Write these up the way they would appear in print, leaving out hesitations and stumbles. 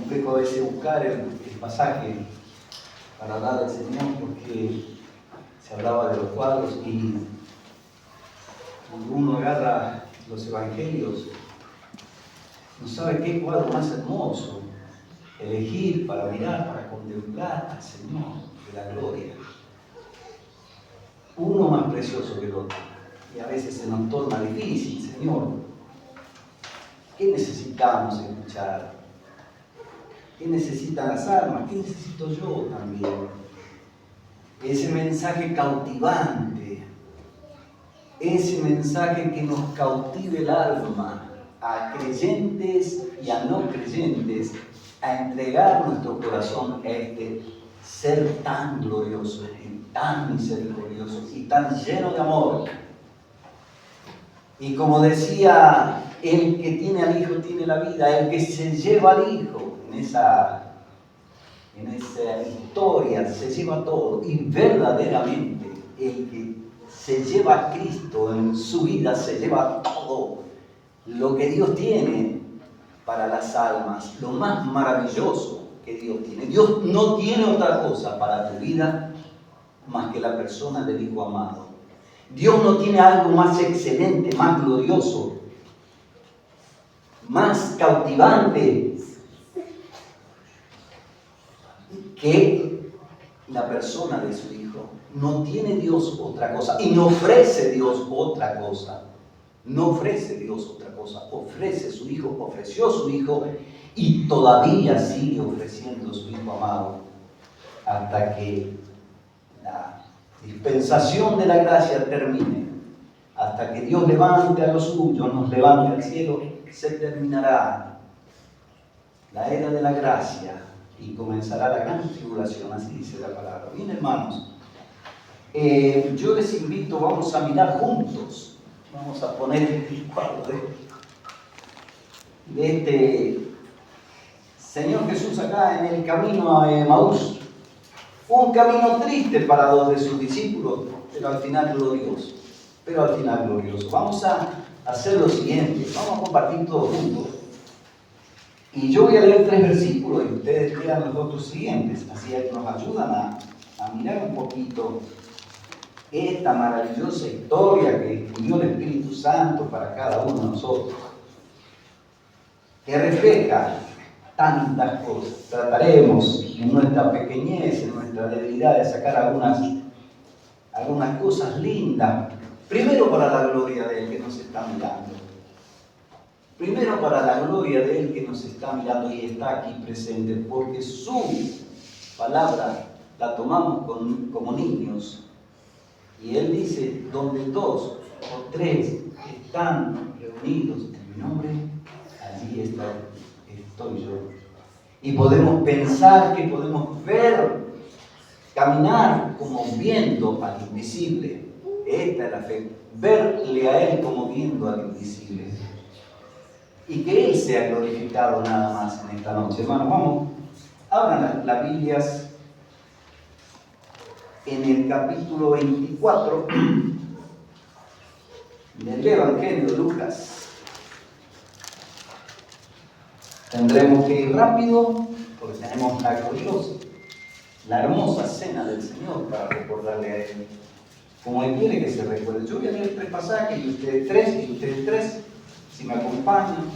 complejo a veces buscar el pasaje para hablar del Señor, porque se hablaba de los cuadros y cuando uno agarra los evangelios, no sabe qué cuadro más hermoso elegir para mirar, para contemplar al Señor de la gloria. Uno más precioso que el otro. Y a veces se nos torna difícil, Señor. ¿Qué necesitamos escuchar? ¿Qué necesitan las almas? ¿Qué necesito yo también? Ese mensaje cautivante, ese mensaje que nos cautive el alma, a creyentes y a no creyentes, a entregar nuestro corazón a este ser tan glorioso y tan misericordioso y tan lleno de amor. Y como decía, el que tiene al Hijo tiene la vida, el que se lleva al Hijo en esa historia se lleva todo, y verdaderamente el que se lleva a Cristo en su vida se lleva todo lo que Dios tiene para las almas, lo más maravilloso que Dios tiene. Dios no tiene otra cosa para tu vida más que la persona del Hijo amado. Dios no tiene algo más excelente, más glorioso, más cautivante que la persona de su Hijo. No tiene Dios otra cosa y no ofrece Dios otra cosa. No ofrece Dios otra cosa. Ofrece su Hijo, ofreció su Hijo y todavía sigue ofreciendo su Hijo amado hasta que la dispensación de la gracia termine. Hasta que Dios levante a los suyos, nos levante al cielo, se terminará la era de la gracia y comenzará la gran tribulación, así dice la palabra. Bien, hermanos, yo les invito, vamos a mirar juntos, vamos a poner el cuadro de este Señor Jesús acá en el camino a Emaús. Un camino triste para dos de sus discípulos, pero al final glorioso. Vamos a hacer lo siguiente, vamos a compartir todos juntos. Y yo voy a leer 3 versículos y ustedes lean los otros siguientes, así que nos ayudan a mirar un poquito esta maravillosa historia que escribió el Espíritu Santo para cada uno de nosotros, que refleja tantas cosas. Trataremos en nuestra pequeñez, en nuestra debilidad, de sacar algunas cosas lindas, primero para la gloria de Él que nos está mirando. Primero para la gloria de Él que nos está mirando y está aquí presente, porque su palabra la tomamos como niños. Y Él dice, donde 2 o 3 están reunidos en mi nombre, allí estoy yo. Y podemos pensar que podemos ver, caminar como viendo al invisible. Esta es la fe, verle a Él como viendo al invisible. Y que Él sea glorificado nada más en esta noche. Hermanos, vamos, abran las Biblias en el capítulo 24 del Evangelio de Lucas. Tendremos que ir rápido porque tenemos la gloriosa, la hermosa cena del Señor para recordarle a Él como Él quiere que se recuerde. Yo voy a leer 3 pasajes y ustedes 3, si me acompañan.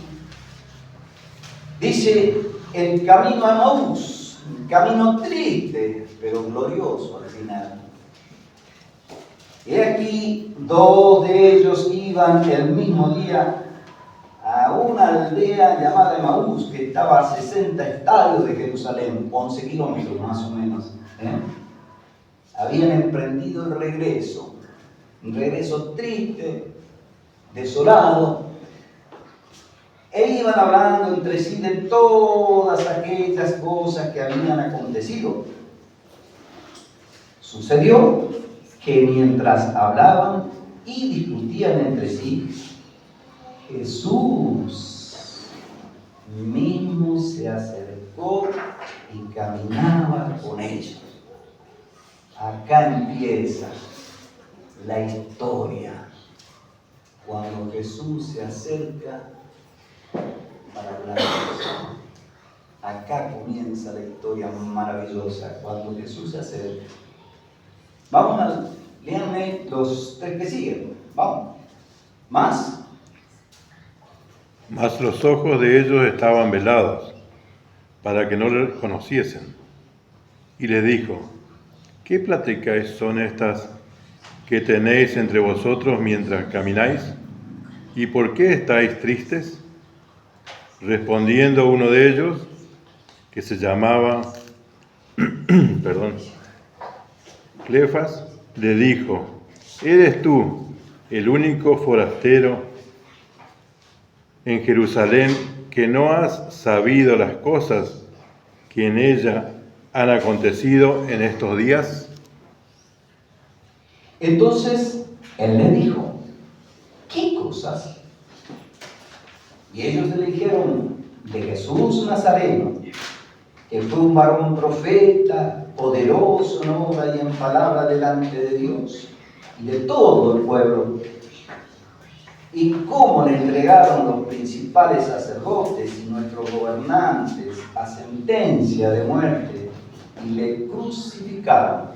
Dice, el camino a Emaús, un camino triste, pero glorioso al final. Y aquí 2 de ellos iban el mismo día a una aldea llamada Emaús, que estaba a 60 estadios de Jerusalén, 11 kilómetros más o menos. Habían emprendido el regreso, un regreso triste, desolado, e iban hablando entre sí de todas aquellas cosas que habían acontecido. Sucedió que mientras hablaban y discutían entre sí, Jesús mismo se acercó y caminaba con ellos. Acá empieza la historia, cuando Jesús se acerca para hablarnos. acá comienza la historia maravillosa, cuando Jesús se acerca. Léanme los 3 que siguen. Vamos. ¿Más? Mas los ojos de ellos estaban velados, para que no le conociesen. Y les dijo: ¿qué pláticas son estas que tenéis entre vosotros mientras camináis? ¿Y por qué estáis tristes? Respondiendo uno de ellos, que se llamaba Cleofas, le dijo: ¿eres tú el único forastero en Jerusalén que no has sabido las cosas que en ella han acontecido en estos días? Entonces él le dijo: ¿qué cosas? Y ellos le dijeron: de Jesús Nazareno, que fue un varón profeta, poderoso en obra y en palabra delante de Dios y de todo el pueblo, y cómo le entregaron los principales sacerdotes y nuestros gobernantes a sentencia de muerte y le crucificaron.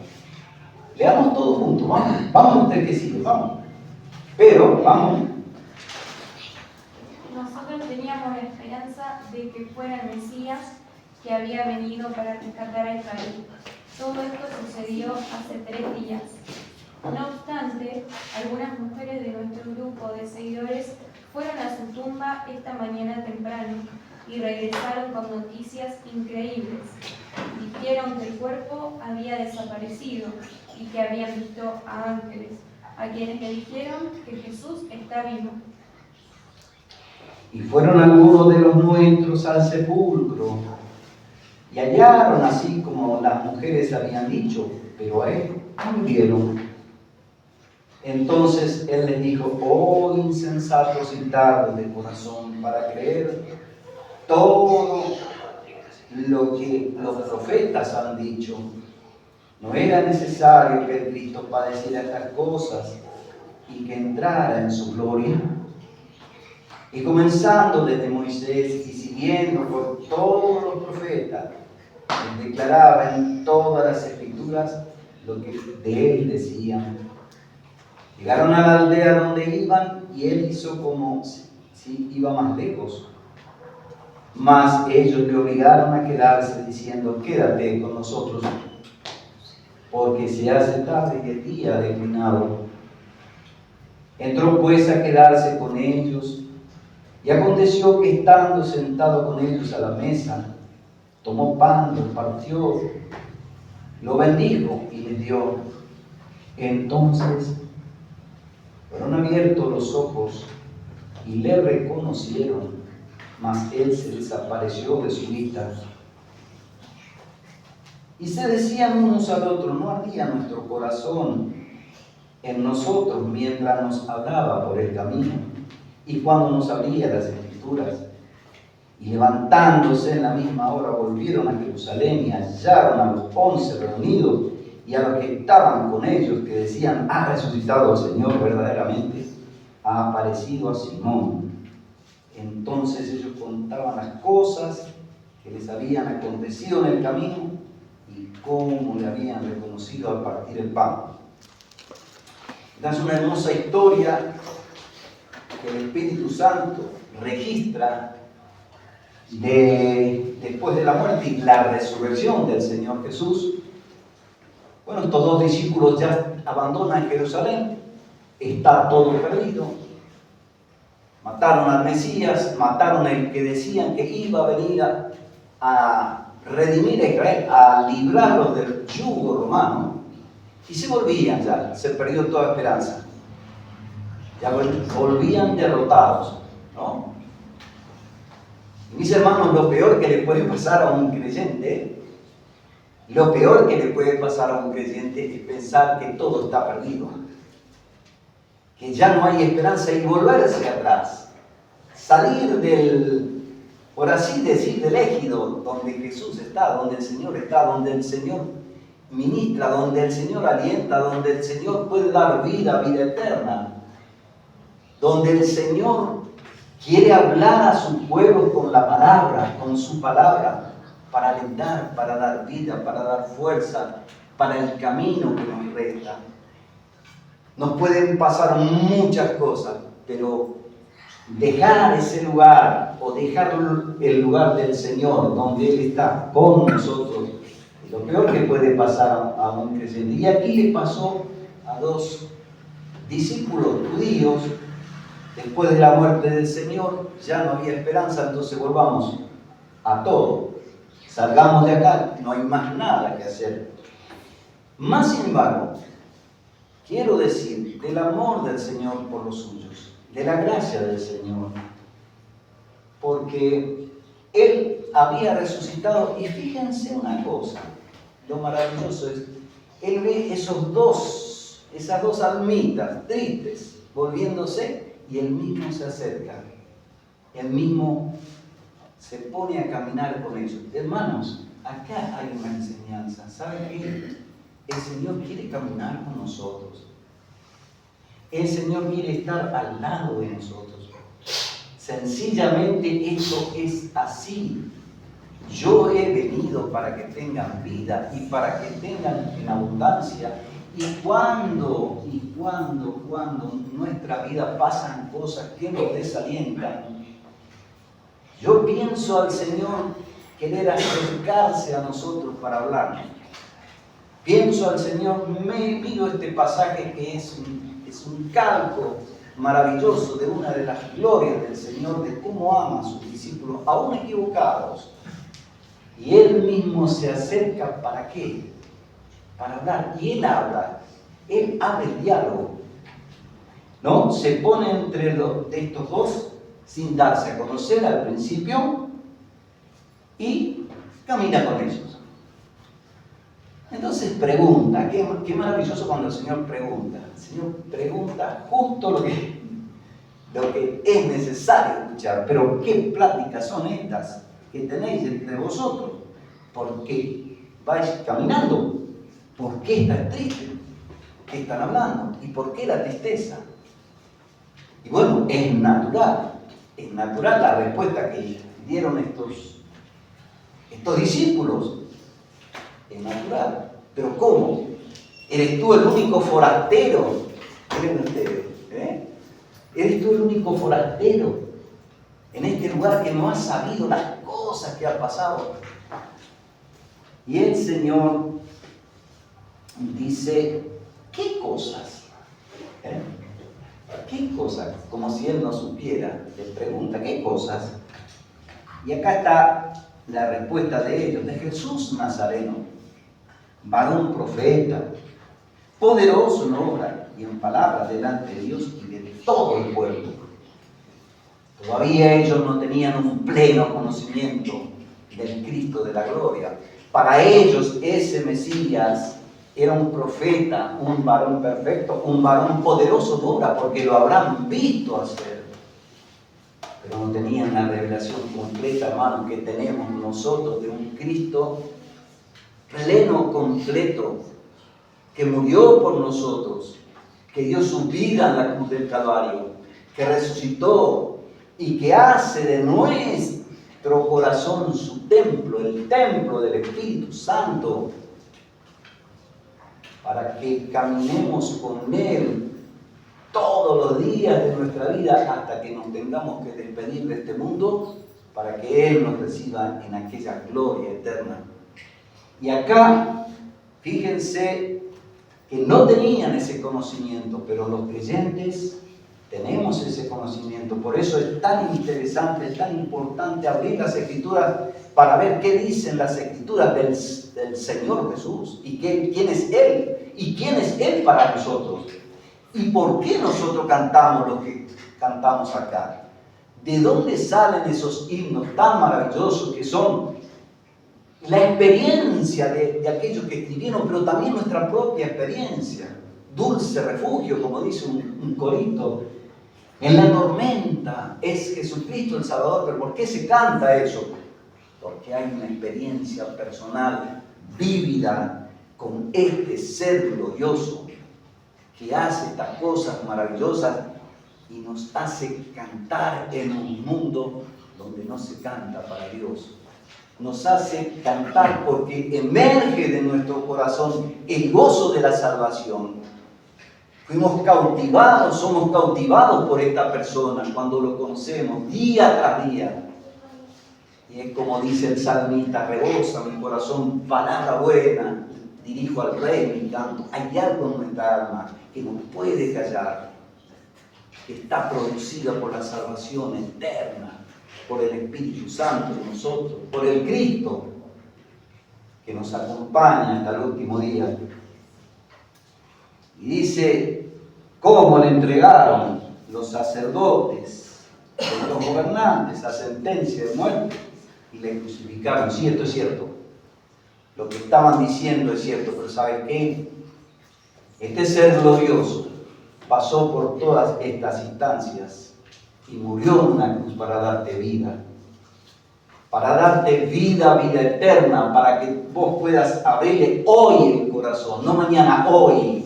Leamos todo juntos, vamos usted que sigue, vamos. Pero, vamos. Nosotros teníamos la esperanza de que fuera el Mesías que había venido para rescatar a Israel. Todo esto sucedió hace 3 días. No obstante, algunas mujeres de nuestro grupo de seguidores fueron a su tumba esta mañana temprano y regresaron con noticias increíbles. Dijeron que el cuerpo había desaparecido y que habían visto a ángeles, a quienes le dijeron que Jesús está vivo. Y fueron algunos de los nuestros al sepulcro y hallaron así como las mujeres habían dicho, pero a él no vieron. Entonces él les dijo: oh insensatos y tardos de corazón para creer todo lo que los profetas han dicho. No era necesario que el Cristo padeciera estas cosas y que entrara en su gloria. Y comenzando desde Moisés y siguiendo por todos los profetas, les declaraba en todas las escrituras lo que de él decían. Llegaron a la aldea donde iban y él hizo como si iba más lejos. Mas ellos le obligaron a quedarse diciendo: quédate con nosotros, porque se hace tarde y el día ha declinado. Entró pues a quedarse con ellos. Y aconteció que estando sentado con ellos a la mesa, tomó pan, lo partió, lo bendijo y les dio. Entonces fueron abiertos los ojos y le reconocieron, mas él se desapareció de su vista. Y se decían unos al otro: ¿no ardía nuestro corazón en nosotros mientras nos hablaba por el camino y cuando nos abría las escrituras? Y levantándose en la misma hora volvieron a Jerusalén y hallaron a los 11 reunidos y a los que estaban con ellos, que decían: ha resucitado el Señor verdaderamente, ha aparecido a Simón. Entonces ellos contaban las cosas que les habían acontecido en el camino y cómo le habían reconocido al partir el pan. Esta es una hermosa historia que el Espíritu Santo registra después de la muerte y la resurrección del Señor Jesús. Bueno, estos 2 discípulos ya abandonan Jerusalén, está todo perdido. Mataron al Mesías, mataron al que decían que iba a venir a redimir a Israel, a librarlos del yugo romano, y se volvían ya, se perdió toda esperanza. Ya volvían derrotados, ¿no? Y mis hermanos, lo peor que le puede pasar a un creyente, lo peor que le puede pasar a un creyente es pensar que todo está perdido, que ya no hay esperanza y volverse atrás, salir del, por así decir, del ejido donde Jesús está, donde el Señor está, donde el Señor ministra, donde el Señor alienta, donde el Señor puede dar vida, vida eterna, donde el Señor quiere hablar a su pueblo con la palabra, con su palabra. para alentar, para dar vida, para dar fuerza, para el camino que nos resta. Nos pueden pasar muchas cosas, pero dejar ese lugar o dejar el lugar del Señor donde Él está con nosotros es lo peor que puede pasar a un creyente. Y aquí le pasó a dos discípulos judíos. Después de la muerte del Señor ya no había esperanza, entonces volvamos a todo. Salgamos de acá, no hay más nada que hacer. Más sin embargo, quiero decir del amor del Señor por los suyos, de la gracia del Señor, porque Él había resucitado. Y fíjense una cosa, lo maravilloso es, Él ve esas dos almitas tristes volviéndose, y Él mismo se acerca, Él mismo se pone a caminar con ellos. Hermanos, acá hay una enseñanza. ¿Saben qué? El Señor quiere caminar con nosotros. El Señor quiere estar al lado de nosotros. Sencillamente esto es así. Yo he venido para que tengan vida y para que tengan en abundancia. Y cuando en nuestra vida pasan cosas que nos desalientan, yo pienso al Señor querer acercarse a nosotros para hablarnos. Pienso al Señor, miro este pasaje que es un calco maravilloso de una de las glorias del Señor, de cómo ama a sus discípulos, aún equivocados. Y Él mismo se acerca, ¿para qué? Para hablar. Y Él habla. Él abre el diálogo. ¿No? Se pone entre de estos dos sin darse a conocer al principio y camina con ellos. Entonces pregunta, qué maravilloso cuando el Señor pregunta. El Señor pregunta justo lo que es necesario escuchar. Pero ¿qué pláticas son estas que tenéis entre vosotros? ¿Por qué vais caminando? ¿Por qué estás triste? ¿Qué están hablando? ¿Y por qué la tristeza? Y bueno, es natural la respuesta que dieron estos discípulos. Es natural. Pero ¿cómo? ¿Eres tú el único forastero? Miren ustedes, ¿eres tú el único forastero en este lugar que no has sabido las cosas que han pasado? Y el Señor dice, ¿qué cosas? ¿Qué cosas? Como si Él no supiera. Le pregunta, ¿qué cosas? Y acá está la respuesta de ellos, de Jesús Nazareno, varón profeta, poderoso en obra y en palabra delante de Dios y de todo el pueblo. Todavía ellos no tenían un pleno conocimiento del Cristo de la gloria. Para ellos ese Mesías era un profeta, un varón perfecto, un varón poderoso en obra, porque lo habrán visto hacer. Pero no tenían la revelación completa, hermano, que tenemos nosotros de un Cristo pleno, completo, que murió por nosotros, que dio su vida en la cruz del Calvario, que resucitó y que hace de nuestro corazón su templo, el templo del Espíritu Santo, para que caminemos con Él todos los días de nuestra vida hasta que nos tengamos que despedir de este mundo, para que Él nos reciba en aquella gloria eterna. Y acá, fíjense que no tenían ese conocimiento, pero los creyentes tenemos ese conocimiento. Por eso es tan interesante, es tan importante abrir las Escrituras para ver qué dicen las Escrituras del Señor Jesús y quién es Él y quién es Él para nosotros. ¿Y por qué nosotros cantamos lo que cantamos acá? ¿De dónde salen esos himnos tan maravillosos que son la experiencia de aquellos que escribieron, pero también nuestra propia experiencia? Dulce refugio, como dice un corito. En la tormenta es Jesucristo el Salvador. ¿Pero por qué se canta eso? Porque hay una experiencia personal, vívida, con este ser glorioso que hace estas cosas maravillosas y nos hace cantar en un mundo donde no se canta para Dios. nos hace cantar porque emerge de nuestro corazón el gozo de la salvación. Fuimos cautivados, somos cautivados por esta persona cuando lo conocemos día tras día. Y es como dice el salmista: rebosa mi corazón palabra buena, dirijo al rey mi canto. Hay algo en nuestra alma que no puede callar, que está producida por la salvación eterna, por el Espíritu Santo en nosotros, por el Cristo que nos acompaña hasta el último día. Y dice cómo le entregaron los sacerdotes, los gobernantes, a sentencia de muerte y le crucificaron. Sí, esto es cierto. Lo que estaban diciendo es cierto, pero ¿sabes qué? Este ser glorioso pasó por todas estas instancias y murió en una cruz para darte vida. Para darte vida, vida eterna, para que vos puedas abrirle hoy el corazón, no mañana, hoy.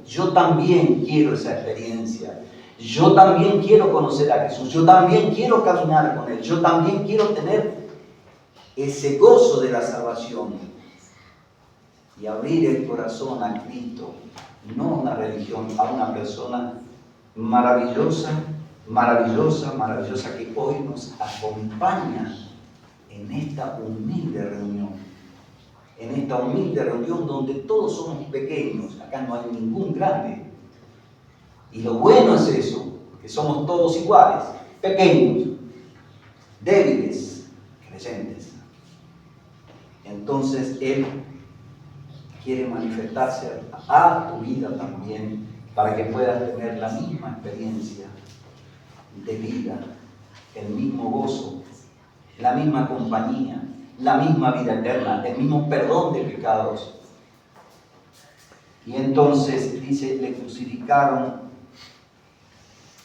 Yo también quiero esa experiencia. Yo también quiero conocer a Jesús. Yo también quiero caminar con Él. Yo también quiero tener ese gozo de la salvación y abrir el corazón a Cristo, no a una religión, a una persona maravillosa, que hoy nos acompaña en esta humilde reunión donde todos somos pequeños. Acá no hay ningún grande, y lo bueno es eso, que somos todos iguales, pequeños, débiles, creyentes. Entonces Él quiere manifestarse a tu vida también, para que puedas tener la misma experiencia de vida, el mismo gozo, la misma compañía, la misma vida eterna, el mismo perdón de pecados. Y entonces dice, le crucificaron.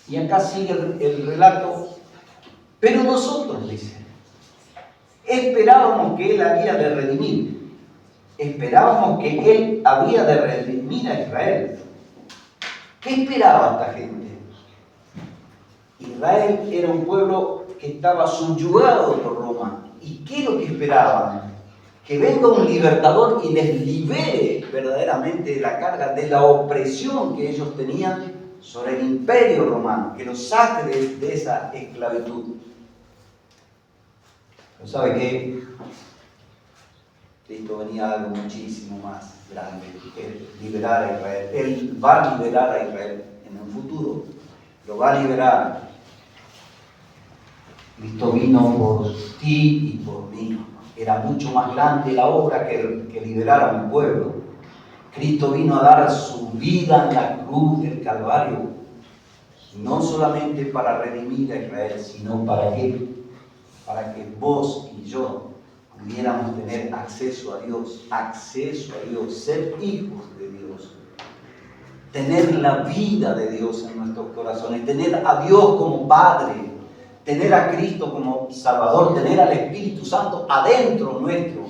Y acá sigue el relato. Pero nosotros, dice, esperábamos que Él había de redimir. Esperábamos que Él había de redimir a Israel. ¿Qué esperaba esta gente? Israel era un pueblo que estaba subyugado por Roma. ¿Y qué es lo que esperaban? Que venga un libertador y les libere verdaderamente de la carga, de la opresión que ellos tenían sobre el imperio romano, que los saque de esa esclavitud. Pero ¿sabe qué? Cristo venía a algo muchísimo más grande, que liberar a Israel. Él va a liberar a Israel en el futuro, lo va a liberar. Cristo vino por ti y por mí. Era mucho más grande la obra que liberar a un pueblo. Cristo vino a dar su vida en la cruz del Calvario, no solamente para redimir a Israel, sino para que vos y yo pudiéramos tener acceso a Dios, ser hijos de Dios, tener la vida de Dios en nuestros corazones, tener a Dios como Padre, tener a Cristo como Salvador, tener al Espíritu Santo adentro nuestro,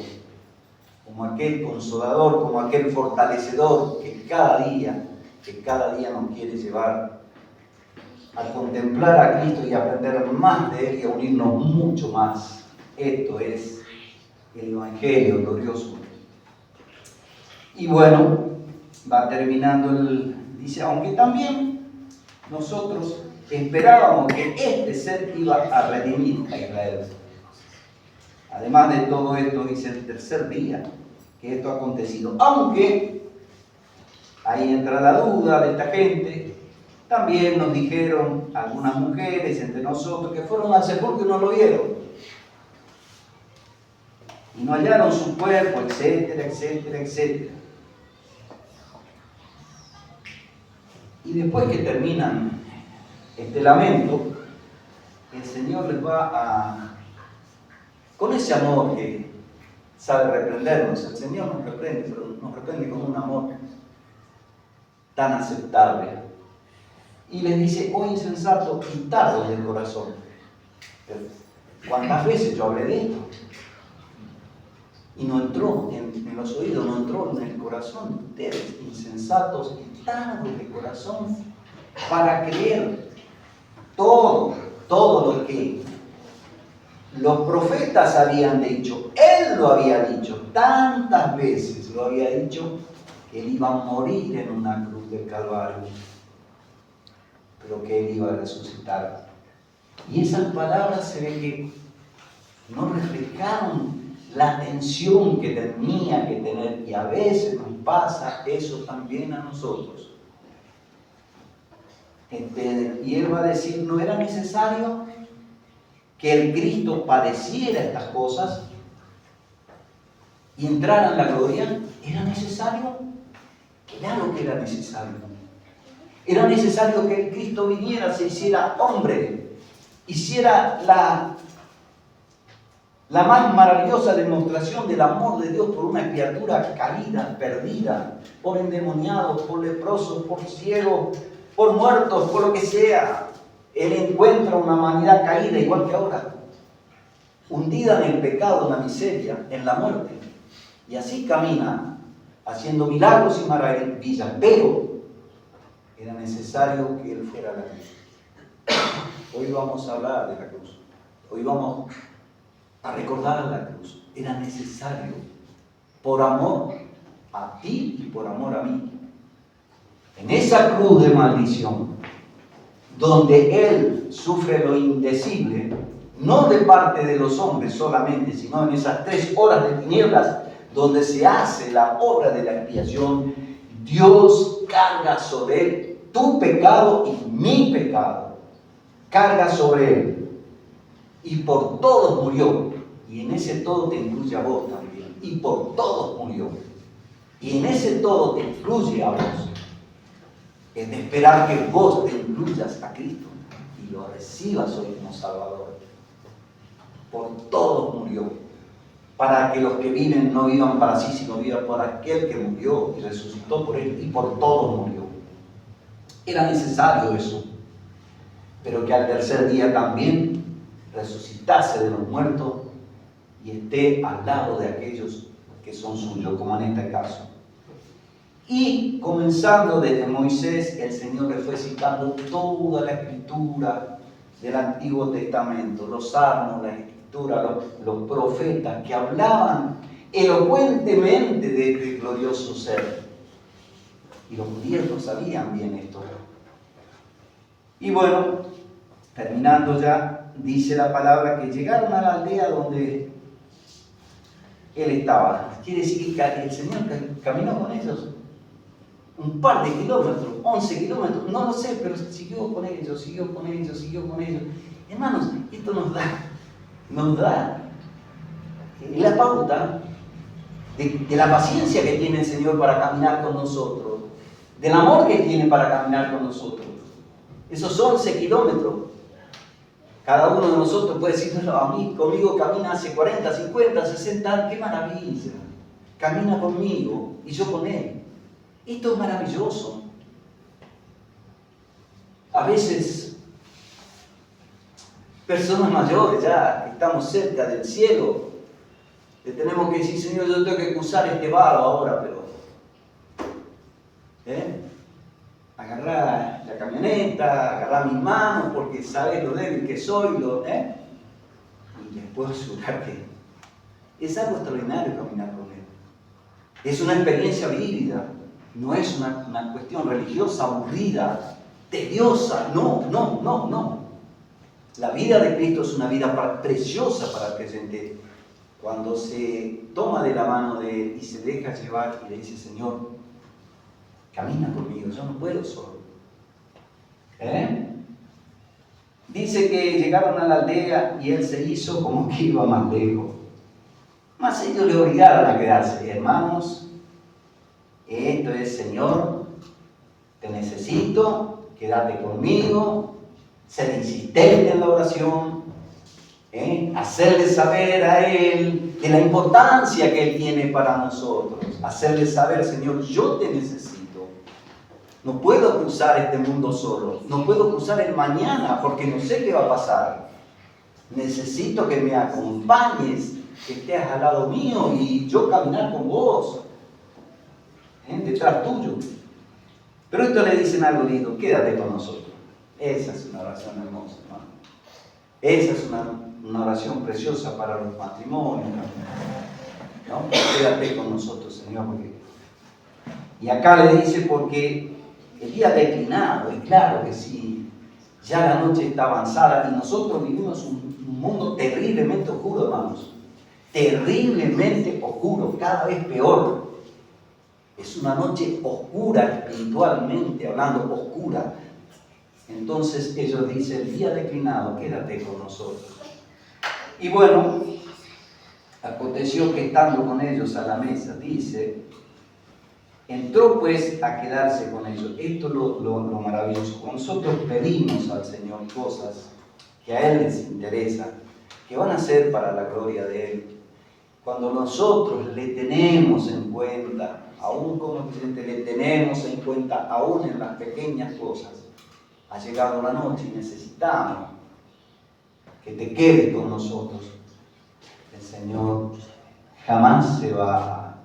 como aquel consolador, como aquel fortalecedor que cada día nos quiere llevar a contemplar a Cristo y a aprender más de Él y a unirnos mucho más. Esto es el Evangelio glorioso. Y bueno, va terminando dice, aunque también nosotros esperábamos que este ser iba a redimir a Israel. Además de todo esto, dice el tercer día que esto ha acontecido. Aunque ahí entra la duda de esta gente. También nos dijeron algunas mujeres entre nosotros que fueron al sepulcro y no lo vieron. Y no hallaron su cuerpo, etcétera. Y después que terminan este lamento, el Señor les va con ese amor que sabe reprendernos. El Señor nos reprende, pero nos reprende con un amor tan aceptable. Y les dice, oh insensato, quitadlo del corazón. ¿Cuántas veces yo hablé de esto? Y no entró en los oídos, no entró en el corazón. Ustedes, insensatos, quitadlo del corazón para creer todo lo los profetas habían dicho, Él lo había dicho, tantas veces lo había dicho, que Él iba a morir en una cruz del Calvario, pero que Él iba a resucitar. Y esas palabras se ve que no reflejaron la atención que tenía que tener, y a veces nos pasa eso también a nosotros. Y Él va a decir, ¿no era necesario que el Cristo padeciera estas cosas y entrara en la gloria? ¿Era necesario? Claro que era necesario. Era necesario que el Cristo viniera, se hiciera hombre, hiciera la más maravillosa demostración del amor de Dios por una criatura caída, perdida, por endemoniados, por leprosos, por ciegos, por muertos, por lo que sea. Él encuentra una humanidad caída igual que ahora, hundida en el pecado, en la miseria, en la muerte. Y así camina, haciendo milagros y maravillas, pero era necesario que Él fuera la cruz. Hoy vamos a hablar de la cruz. Hoy vamos a recordar la cruz. Era necesario, por amor a ti y por amor a mí. En esa cruz de maldición, donde Él sufre lo indecible, no de parte de los hombres solamente, sino en esas 3 horas de tinieblas, donde se hace la obra de la expiación, Dios carga sobre Él tu pecado y mi pecado. Carga sobre Él. Y por todos murió. Y en ese todo te incluye a vos también. Y por todos murió. Y en ese todo te incluye a vos. Es de esperar que vos te incluyas a Cristo y lo recibas hoy como Salvador. Por todos murió. Para que los que viven no vivan para sí, sino vivan por aquel que murió y resucitó por Él. Y por todos murió. Era necesario eso. Pero que al tercer día también resucitase de los muertos y esté al lado de aquellos que son suyos, como en este caso. Y comenzando desde Moisés, el Señor le fue citando toda la escritura del Antiguo Testamento, los salmos, la escritura, los profetas que hablaban elocuentemente de este glorioso ser. Y los judíos no sabían bien esto. Y bueno, terminando ya, dice la palabra que llegaron a la aldea donde Él estaba. Quiere decir que el Señor caminó con ellos un par de kilómetros, 11 kilómetros, no lo sé, pero siguió con ellos. Hermanos, esto nos da la pauta de la paciencia que tiene el Señor para caminar con nosotros, del amor que tiene para caminar con nosotros. Esos 11 kilómetros, cada uno de nosotros puede decir, no, a mí, conmigo camina hace 40, 50, 60 años, qué maravilla, camina conmigo y yo con Él. Esto es maravilloso. A veces, personas mayores ya, que estamos cerca del cielo, le tenemos que decir, Señor, yo tengo que cruzar este vado ahora, pero agarrar la camioneta, agarrar mis manos, porque sabes lo débil que soy, y les puedo asegurar que es algo extraordinario caminar con Él. Es una experiencia vívida. No es una cuestión religiosa, aburrida, tediosa. No. La vida de Cristo es una vida preciosa para el creyente. Cuando se toma de la mano de Él y se deja llevar y le dice, Señor, camina conmigo, yo no puedo solo. Dice que llegaron a la aldea y Él se hizo como que iba más lejos. Mas ellos le obligaron a quedarse. Hermanos, esto es, Señor, te necesito, quédate conmigo, ser insistente en la oración, hacerle saber a Él de la importancia que Él tiene para nosotros, hacerle saber, Señor, yo te necesito. No puedo cruzar este mundo solo, no puedo cruzar el mañana porque no sé qué va a pasar. Necesito que me acompañes, que estés al lado mío y yo caminar con vos. Detrás tuyo. Pero esto le dicen algo lindo, quédate con nosotros. Esa es una oración hermosa, hermano. Esa es una oración preciosa para los matrimonios, ¿no? Quédate con nosotros, Señor, porque... Y acá le dice, porque el día declinado, y claro que sí, ya la noche está avanzada y nosotros vivimos un mundo terriblemente oscuro, hermanos. Terriblemente oscuro, cada vez peor. Es una noche oscura, espiritualmente hablando, oscura. Entonces ellos dicen, el día declinado, quédate con nosotros. Y bueno, aconteció que estando con ellos a la mesa, dice, entró pues a quedarse con ellos. Esto es lo maravilloso. Cuando nosotros pedimos al Señor cosas que a Él les interesan, que van a ser para la gloria de Él, cuando nosotros le tenemos en cuenta, aún como creyentes le tenemos en cuenta, aún en las pequeñas cosas, ha llegado la noche y necesitamos que te quedes con nosotros. El Señor jamás se va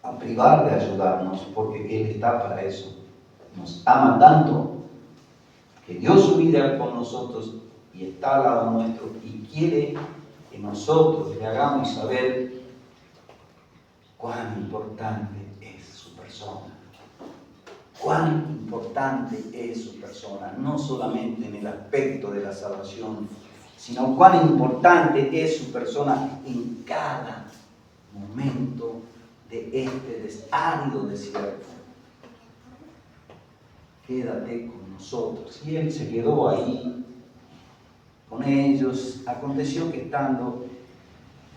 a privar de ayudarnos, porque Él está para eso. Nos ama tanto que dio su vida con nosotros y está al lado nuestro y quiere que nosotros le hagamos saber cuán importante es su persona. Cuán importante es su persona, no solamente en el aspecto de la salvación, sino cuán importante es su persona en cada momento de este árido desierto. Quédate con nosotros. Y Él se quedó ahí con ellos. Aconteció que estando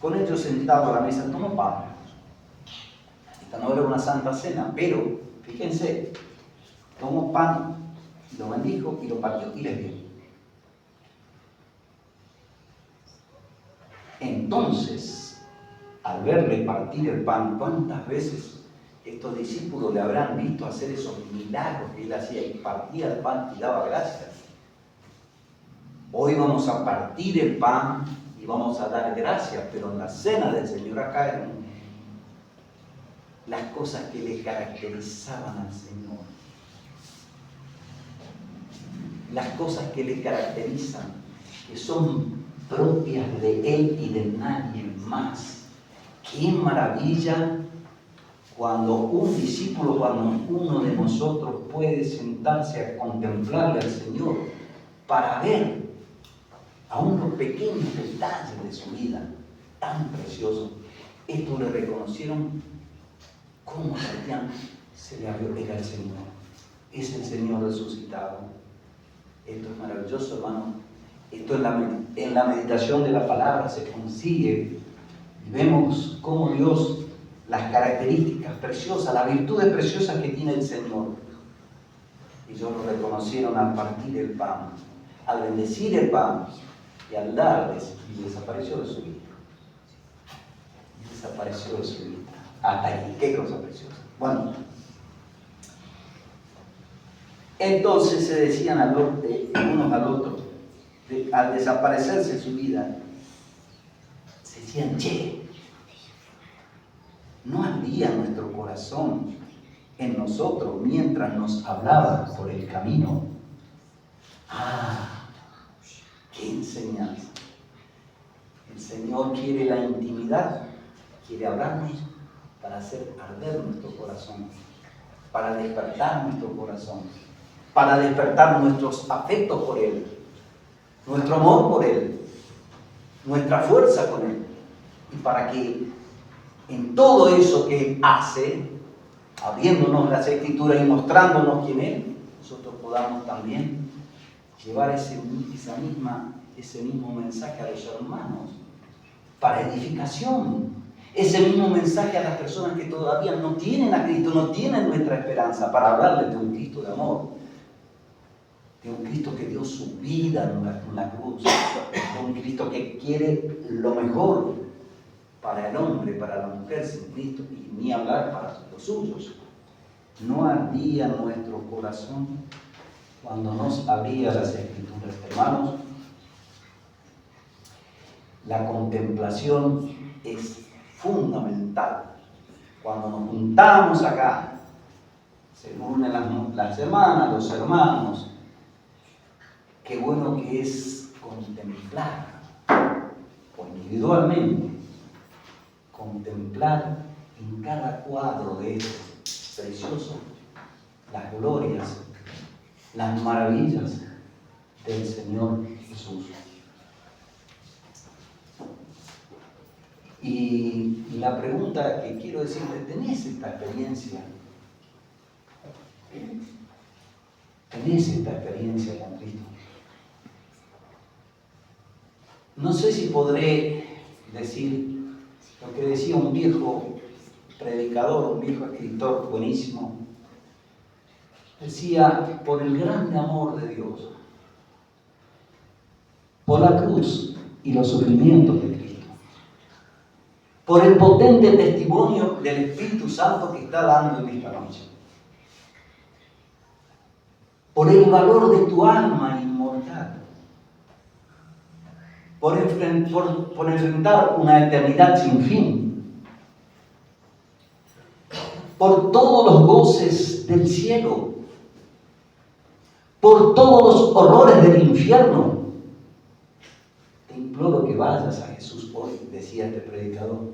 con ellos sentado a la mesa, tomó pan. Esta no era una santa cena, pero fíjense, tomó pan, lo bendijo y lo partió y les dio. Entonces, al verle partir el pan, ¿cuántas veces estos discípulos le habrán visto hacer esos milagros que Él hacía y partía el pan y daba gracias? Hoy vamos a partir el pan y vamos a dar gracias, pero en la cena del Señor acá eran las cosas que le caracterizaban al Señor. Las cosas que le caracterizan, que son propias de Él y de nadie más. ¡Qué maravilla! Cuando un discípulo, cuando uno de nosotros puede sentarse a contemplarle al Señor para ver aún los pequeños detalles de su vida, tan preciosos. Esto le reconocieron como Sebastián se le abrió, era el Señor. Es el Señor resucitado. Esto es maravilloso, hermano. Esto en la meditación de la palabra se consigue y vemos cómo Dios, las características preciosas, las virtudes preciosas que tiene el Señor. Ellos lo reconocieron al partir el pan, al bendecir el pan y al darles, y desapareció de su vida. Desapareció de su vida. Hasta aquí, qué cosa preciosa. Bueno, entonces se decían unos al otro, al desaparecerse su vida, se decían, che, ¿no ardía nuestro corazón en nosotros mientras nos hablaba por el camino? ¡Qué enseñanza! El Señor quiere la intimidad, quiere hablarnos para hacer arder nuestro corazón, para despertar nuestro corazón, para despertar nuestros afectos por Él, nuestro amor por Él, nuestra fuerza con Él, y para que en todo eso que Él hace, abriéndonos las Escrituras y mostrándonos quién es, nosotros podamos también llevar ese mismo mensaje a los hermanos, para edificación. Ese mismo mensaje a las personas que todavía no tienen a Cristo, no tienen nuestra esperanza, para hablarles de un Cristo de amor, de un Cristo que dio su vida en la cruz, de un Cristo que quiere lo mejor para el hombre, para la mujer sin Cristo, y ni hablar para los suyos. No ardía nuestro corazón cuando nos abría las Escrituras, hermanos. La contemplación es fundamental. Cuando nos juntamos acá, se unen las hermanas, los hermanos, qué bueno que es contemplar individualmente, contemplar en cada cuadro de esto precioso las glorias, las maravillas del Señor Jesús. Y la pregunta que quiero decirle, ¿tenés esta experiencia? ¿Tenés esta experiencia con Cristo? No sé si podré decir lo que decía un viejo predicador, un viejo escritor buenísimo. Decía, por el grande amor de Dios, por la cruz y los sufrimientos de Cristo, por el potente testimonio del Espíritu Santo que está dando en esta noche, por el valor de tu alma inmortal, por enfrentar una eternidad sin fin, por todos los goces del cielo, por todos los horrores del infierno. Te imploro que vayas a Jesús hoy, decía este predicador,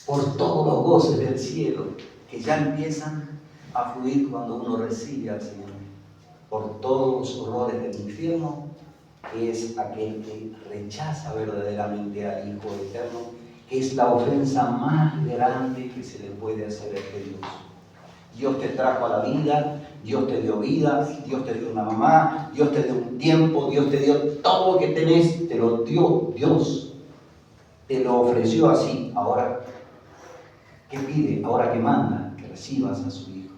por todos los goces del cielo que ya empiezan a fluir cuando uno recibe al Señor, por todos los horrores del infierno, que es aquel que rechaza verdaderamente al Hijo Eterno, que es la ofensa más grande que se le puede hacer a este Dios. Dios te trajo a la vida, Dios te dio vida, Dios te dio una mamá, Dios te dio un tiempo, Dios te dio todo lo que tenés, te lo dio Dios, te lo ofreció así. Ahora, ¿qué pide? Ahora que manda, que recibas a su Hijo,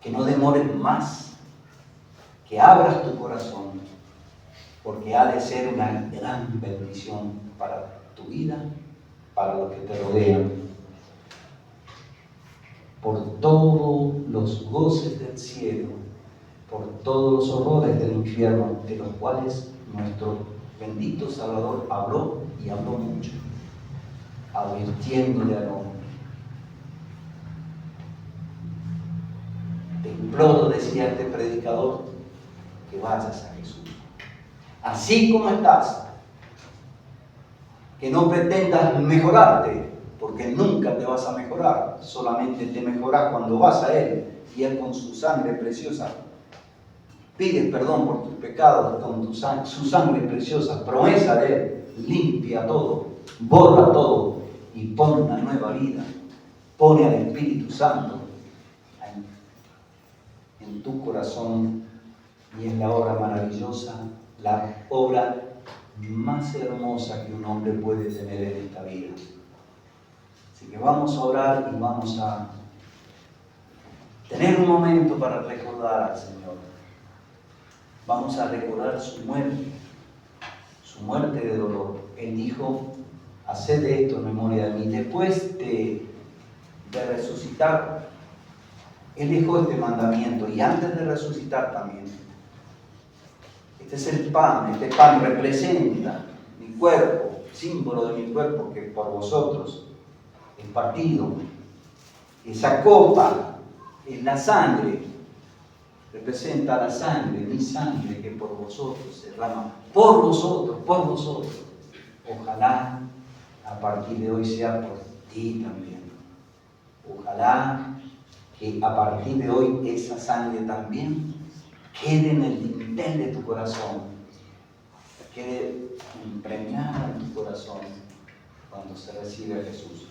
que no demores más, que abras tu corazón, porque ha de ser una gran bendición para tu vida, para los que te rodean. Por todos los goces del cielo, por todos los horrores del infierno, de los cuales nuestro bendito Salvador habló y habló mucho, advirtiéndole al hombre. Te imploro, decía este predicador, que vayas a Jesús. Así como estás, que no pretendas mejorarte, porque nunca te vas a mejorar, solamente te mejoras cuando vas a Él, y Él con su sangre preciosa pides perdón por tus pecados, con su sangre preciosa, promesa de Él, limpia todo, borra todo y pone una nueva vida, pone al Espíritu Santo en tu corazón, y es la obra maravillosa, la obra más hermosa que un hombre puede tener en esta vida. Así que vamos a orar y vamos a tener un momento para recordar al Señor. Vamos a recordar su muerte de dolor. Él dijo, haced esto en memoria de mí. Después de resucitar, Él dejó este mandamiento, y antes de resucitar también. Este es el pan, este pan representa mi cuerpo, símbolo de mi cuerpo que por vosotros es partido. Esa copa es la sangre, representa la sangre, mi sangre que por vosotros se derrama, por vosotros, por vosotros. Ojalá a partir de hoy sea por ti también. Ojalá que a partir de hoy esa sangre también quede en el dintel de tu corazón, quede impregnada en tu corazón cuando se recibe a Jesús.